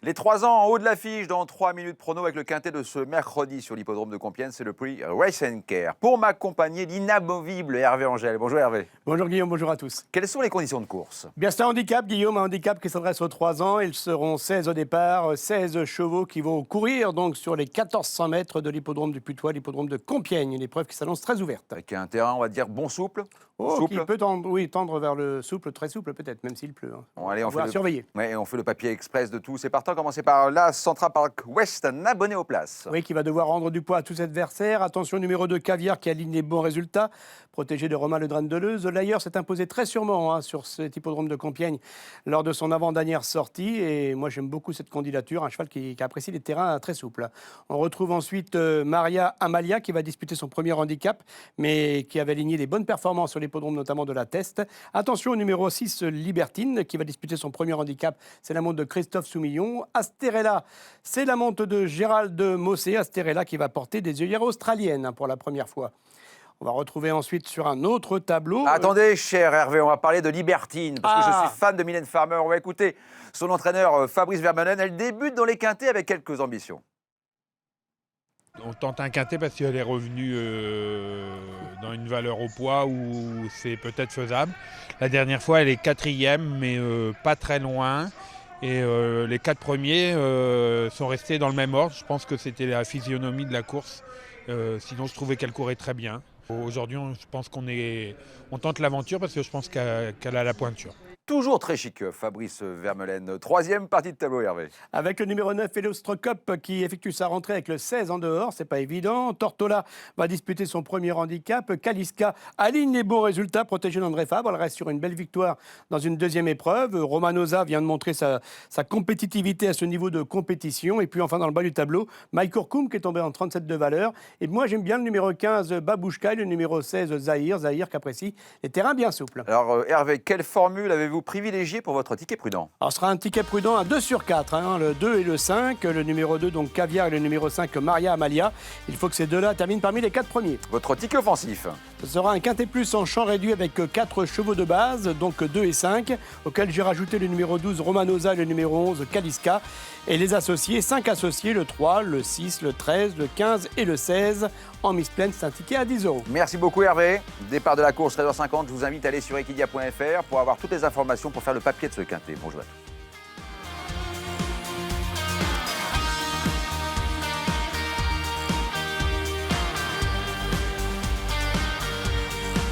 Les 3 ans en haut de l'affiche dans 3 minutes prono avec le quintet de ce mercredi sur l'hippodrome de Compiègne, c'est le prix Race & Care. Pour m'accompagner, l'inamovible Hervé Angèle. Bonjour Hervé. Bonjour Guillaume, bonjour à tous. Quelles sont les conditions de course? Bien, c'est un handicap, Guillaume, un handicap qui s'adresse aux 3 ans. Ils seront 16 au départ, 16 chevaux qui vont courir donc sur les 1400 mètres de l'hippodrome du Putois, l'hippodrome de Compiègne. Une épreuve qui s'annonce très ouverte. Avec un terrain, on va dire, bon souple. Qui peut tendre vers le souple, très souple peut-être, même s'il pleut. Bon, allez, on fait surveiller. Ouais, on fait le papier express de tout. C'est partant, commencer par la Central Park West, un abonné aux places. Oui, qui va devoir rendre du poids à tous ses adversaires. Attention, numéro 2, Caviar, qui aligne les bons résultats. Protégé de Romain Le Drane de Leuze. L'ailleurs s'est imposé très sûrement sur cet hippodrome de Compiègne lors de son avant-dernière sortie. Et moi, j'aime beaucoup cette candidature. Un cheval qui apprécie les terrains très souples. On retrouve ensuite Maria Amalia, qui va disputer son premier handicap, mais qui avait aligné des bonnes performances sur l'hippodrome, notamment de la Teste. Attention au numéro 6, Libertine, qui va disputer son premier handicap. C'est la monte de Christophe Soumillon. Asterella, c'est la monte de Gérald Mossé. Asterella qui va porter des œillères australiennes pour la première fois. On va retrouver ensuite sur un autre tableau... Attendez, cher Hervé, on va parler de Libertine, parce que je suis fan de Mylène Farmer. On va écouter son entraîneur Fabrice Vermeulen. Elle débute dans les quintets avec quelques ambitions. On tente un quintet parce qu'elle est revenue dans une valeur au poids où c'est peut-être faisable. La dernière fois, elle est 4e, mais pas très loin. Et les 4 premiers sont restés dans le même ordre. Je pense que c'était la physionomie de la course. Sinon, je trouvais qu'elle courait très bien. Aujourd'hui, je pense on tente l'aventure parce que je pense qu'elle a la pointure. Toujours très chic, Fabrice Vermeulen. Troisième partie de tableau, Hervé. Avec le numéro 9, Elostrocop, qui effectue sa rentrée avec le 16 en dehors, c'est pas évident. Tortola va disputer son premier handicap. Kaliska aligne les bons résultats, protégé d'André Fabre. Elle reste sur une belle victoire dans une deuxième épreuve. Romanosa vient de montrer sa compétitivité à ce niveau de compétition. Et puis enfin, dans le bas du tableau, Mike Kourkoum, qui est tombé en 37 de valeur. Et moi, j'aime bien le numéro 15, Babouchka, et le numéro 16, Zahir. Zahir qui apprécie les terrains bien souples. Alors, Hervé, quelle formule avez-vous privilégié pour votre ticket prudent? Alors, ce sera un ticket prudent à 2 sur 4, le 2 et le 5, le numéro 2, donc Caviar, et le numéro 5, Maria Amalia. Il faut que ces deux-là terminent parmi les 4 premiers. Votre ticket offensif? Ce sera un quintet plus en champ réduit avec 4 chevaux de base, donc 2 et 5, auxquels j'ai rajouté le numéro 12, Romanosa, et le numéro 11, Kaliska. Et les associés, 5 associés, le 3, le 6, le 13, le 15 et le 16. En mise pleine, c'est un ticket à 10 €. Merci beaucoup Hervé. Départ de la course 13h50, je vous invite à aller sur equidia.fr pour avoir toutes les informations pour faire le papier de ce quintet. Bonjour à tous.